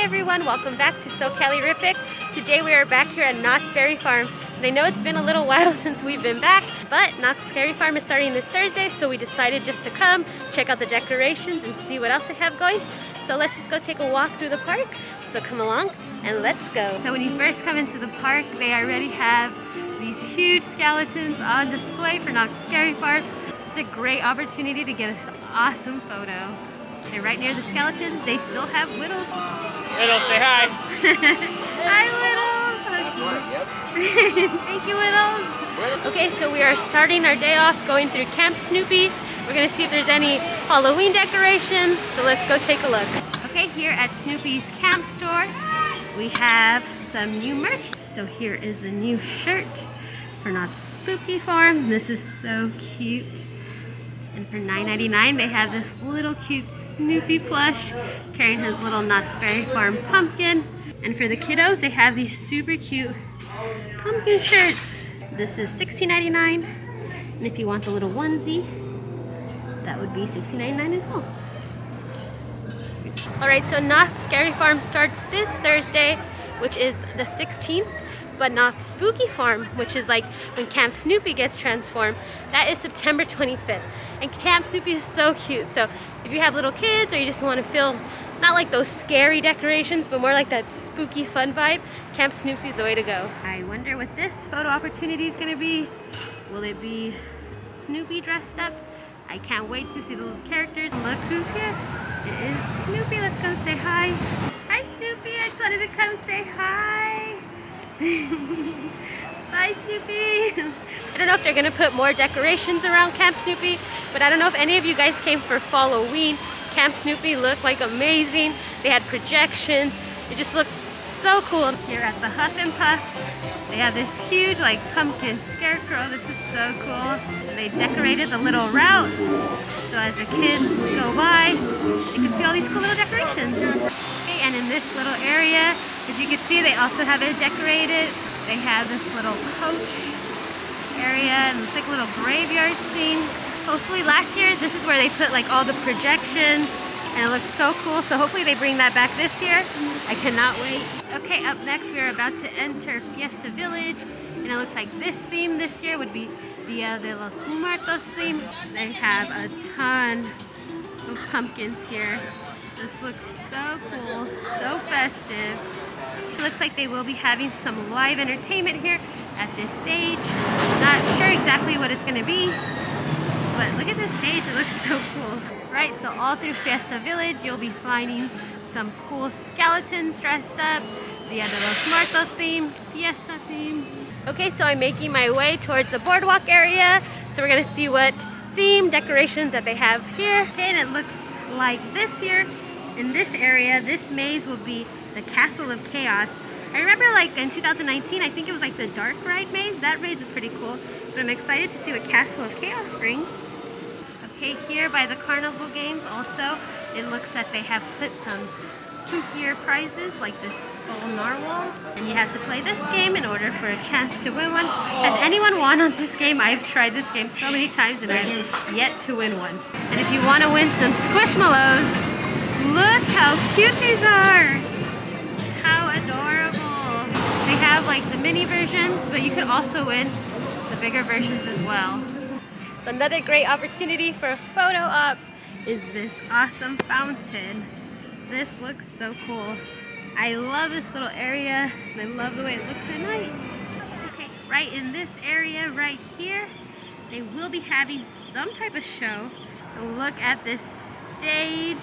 everyone, welcome back to SoCalerific. Today we are back here at Knott's Berry Farm. And I know it's been a little while since we've been back, but Knott's Berry Farm is starting this Thursday, so we decided just to come, check out the decorations and see what else they have going. So let's just go take a walk through the park. So come along and let's go. So when you first come into the park, they already have these huge skeletons on display for Knott's Berry Farm. It's a great opportunity to get an awesome photo. They're right near the skeletons. They still have Whittles. Whittles, say hi. Hi, Whittles. Thank you, Whittles. Okay, so we are starting our day off going through Camp Snoopy. We're gonna see if there's any Halloween decorations. So let's go take a look. Okay, here at Snoopy's camp store, we have some new merch. So here is a new shirt for Knott's Spooky Farm. This is so cute. And for $9.99, they have this little cute Snoopy plush carrying his little Knott's Berry Farm pumpkin. And for the kiddos, they have these super cute pumpkin shirts. This is $16.99. And if you want the little onesie, that would be $16.99 as well. Alright, so Knott's Berry Farm starts this Thursday, which is the 16th. But Knott's Spooky Farm, which is like when Camp Snoopy gets transformed, that is September 25th. And Camp Snoopy is so cute. So if you have little kids or you just want to feel not like those scary decorations, but more like that spooky fun vibe, Camp Snoopy is the way to go. I wonder what this photo opportunity is going to be. Will it be Snoopy dressed up? I can't wait to see the little characters. Look who's here. It is Snoopy. Let's go say hi. Hi, Snoopy. I just wanted to come say hi. Bye, Snoopy. I don't know if they're gonna put more decorations around Camp Snoopy, but I don't know if any of you guys came for Halloween. Camp Snoopy looked like amazing. They had projections. It just looked so cool. Here at the Huff and Puff, they have this huge like pumpkin scarecrow. This is so cool. And they decorated the little route, so as the kids go by, they can see all these cool little decorations. Okay, and in this little area, as you can see, they also have it decorated. They have this little coach area, and it's like a little graveyard scene. Hopefully last year, this is where they put like all the projections, and it looks so cool. So hopefully they bring that back this year. I cannot wait. Okay, up next, we're about to enter Fiesta Village, and it looks like this theme this year would be Dia de los Muertos theme. They have a ton of pumpkins here. This looks so cool, so festive. It looks like they will be having some live entertainment here at this stage. Not sure exactly what it's going to be, but look at this stage, it looks so cool. Right, so all through Fiesta Village, you'll be finding some cool skeletons dressed up, Dia de los Muertos theme, Fiesta theme. Okay, so I'm making my way towards the Boardwalk area, so we're going to see what theme decorations that they have here. Okay, and it looks like this year, in this area, this maze will be the Castle of Chaos. I remember like in 2019, I think it was like the Dark Ride maze. That maze is pretty cool, but I'm excited to see what Castle of Chaos brings. Okay, here by the carnival games also, it looks that they have put some spookier prizes like this skull narwhal. And you have to play this game in order for a chance to win one. Has anyone won on this game? I've tried this game so many times and I've yet to win once. And if you want to win some Squishmallows, look how cute these are! How adorable! They have like the mini versions, but you can also win the bigger versions as well. So another great opportunity for a photo op is this awesome fountain. This looks so cool. I love this little area, and I love the way it looks at night. Okay, right in this area right here, they will be having some type of show. And look at this stage.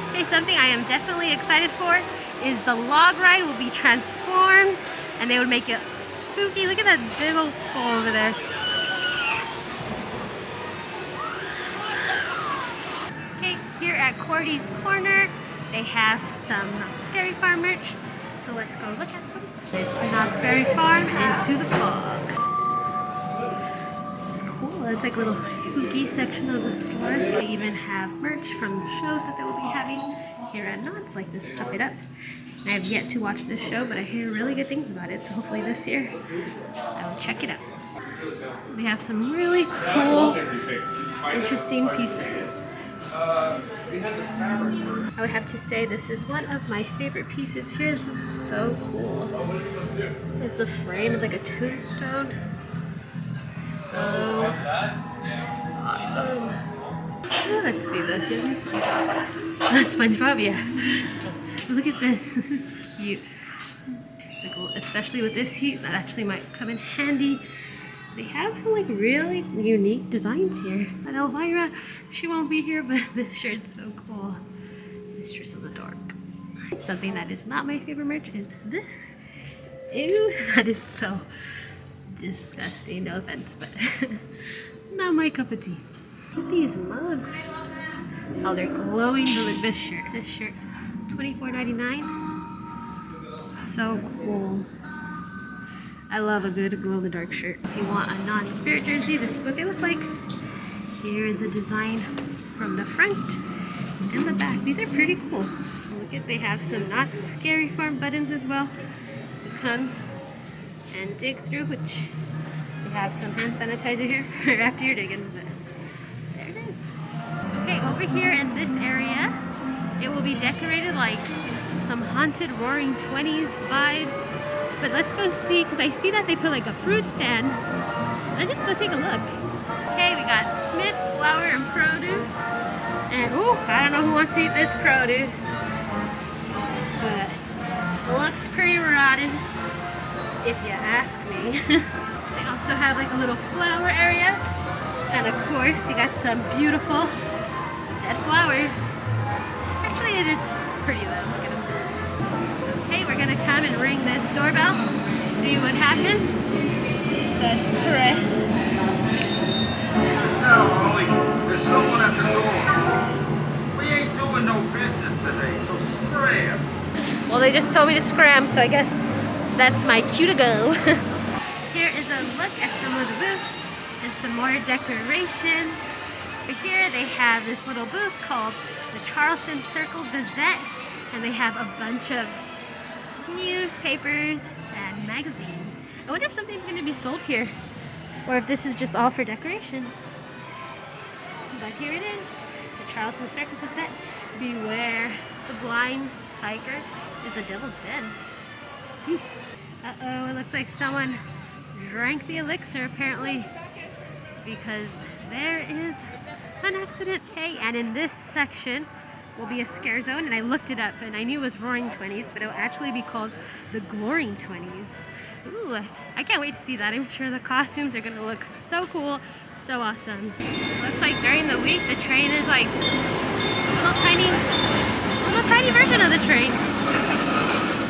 Okay, something I am definitely excited for is the log ride will be transformed and they would make it spooky. Look at that big old skull over there. Okay, here at Cordy's Corner, they have some Knott's Berry Farm merch. So let's go look at some. It's Knott's Berry Farm into the fog. It's like a little spooky section of the store. They even have merch from the shows that they will be having here at Knott's, like this Puff It Up. I have yet to watch this show, but I hear really good things about it, so hopefully this year I will check it out. They have some really cool, interesting pieces. I would have to say this is one of my favorite pieces here. This is so cool. It's the frame, it's like a tombstone. So awesome. Oh, let's see this. SpongeBob, yeah. Look at this. This is cute. It's like, especially with this heat, that actually might come in handy. They have some like really unique designs here. And Elvira, she won't be here, but this shirt's so cool. Mistress of the Dark. Something that is not my favorite merch is this. Ew, that is so disgusting. No offense, but not my cup of tea. Look at these mugs. Oh, they're glowing. Look at this shirt. This shirt, $24.99. So cool. I love a good glow-in-the-dark shirt. If you want a non-spirit jersey, this is what they look like. Here is a design from the front and the back. These are pretty cool. Look at, they have some not scary farm buttons as well. You come and dig through, which they have some hand sanitizer here for after you're digging. But there it is. Okay, over here in this area, it will be decorated like some haunted Roaring 20s vibes. But let's go see, because I see that they put like a fruit stand. Let's just go take a look. Okay, we got Smith's Flower and Produce. And ooh, I don't know who wants to eat this produce. But it looks pretty rotten, if you ask me. They also have like a little flower area. And of course, you got some beautiful dead flowers. Actually, it is pretty though. Look at them. Okay, we're gonna come and ring this doorbell. See what happens. It says press. No, Holly, there's someone at the door. We ain't doing no business today, so scram. Well, they just told me to scram, so I guess that's my cue to go. Here is a look at some of the booths and some more decorations. Over here they have this little booth called the Charleston Circle Gazette, and they have a bunch of newspapers and magazines. I wonder if something's going to be sold here, or if this is just all for decorations. But here it is, the Charleston Circle Gazette. Beware the blind tiger is the devil's den. Uh-oh, it looks like someone drank the elixir apparently, because there is an accident. Okay, and in this section will be a scare zone, and I looked it up and I knew it was Roaring 20s, but it will actually be called the Goring 20s. Ooh, I can't wait to see that. I'm sure the costumes are gonna look so cool, so awesome. Looks like during the week the train is like a little tiny version of the train.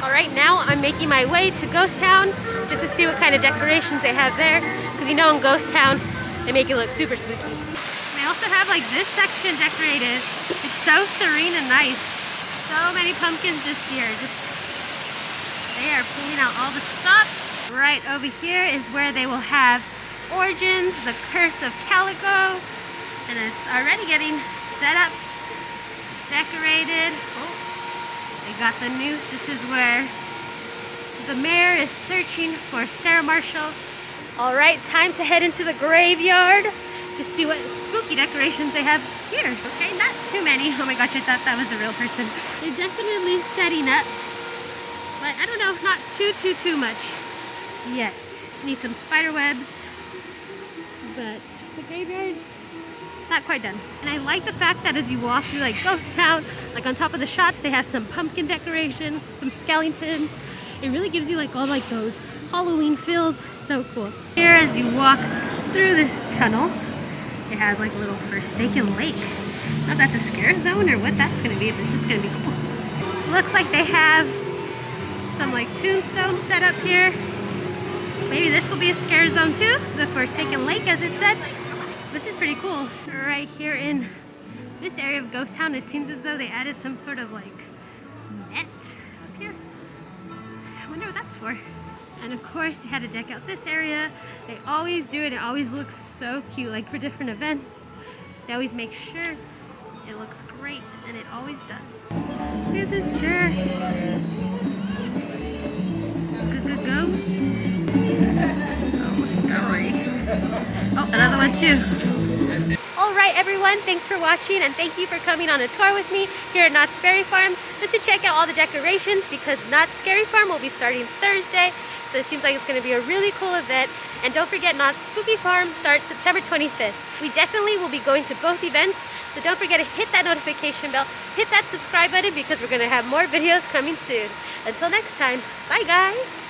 All right, now I'm making my way to Ghost Town just to see what kind of decorations they have there, because you know in Ghost Town they make it look super spooky. They also have like this section decorated. It's so serene and nice. So many pumpkins this year. They are pulling out all the stops. Right over here is where they will have Origins, the Curse of Calico. And it's already getting set up, decorated. Oh, they got the noose. This is where the mayor is searching for Sarah Marshall. All right, time to head into the graveyard to see what spooky decorations they have here. Okay, not too many. Oh my gosh, I thought that was a real person. They're definitely setting up, but I don't know, not too much yet. Need some spider webs, but the graveyard's not quite done. And I like the fact that as you walk through like Ghost Town, like on top of the shops, they have some pumpkin decorations, some skeleton. It really gives you like all like those Halloween feels. So cool. Here as you walk through this tunnel, it has like a little forsaken lake. I don't know if that's a scare zone or what that's gonna be, but it's gonna be cool. Looks like they have some like tombstones set up here. Maybe this will be a scare zone too, the forsaken lake as it said. This is pretty cool. Right here in this area of Ghost Town, it seems as though they added some sort of like net up here. I wonder what that's for. And of course they had to deck out this area. They always do it. It always looks so cute. Like for different events, they always make sure it looks great, and it always does. Look at this chair. Good ghost. So scary. Oh, another one too. All right. Alright everyone, thanks for watching and thank you for coming on a tour with me here at Knott's Scary Farm just to check out all the decorations because Knott's Scary Farm will be starting Thursday. So it seems like it's going to be a really cool event. And don't forget, Knott's Spooky Farm starts September 25th. We definitely will be going to both events. So don't forget to hit that notification bell, hit that subscribe button because we're going to have more videos coming soon. Until next time, bye guys!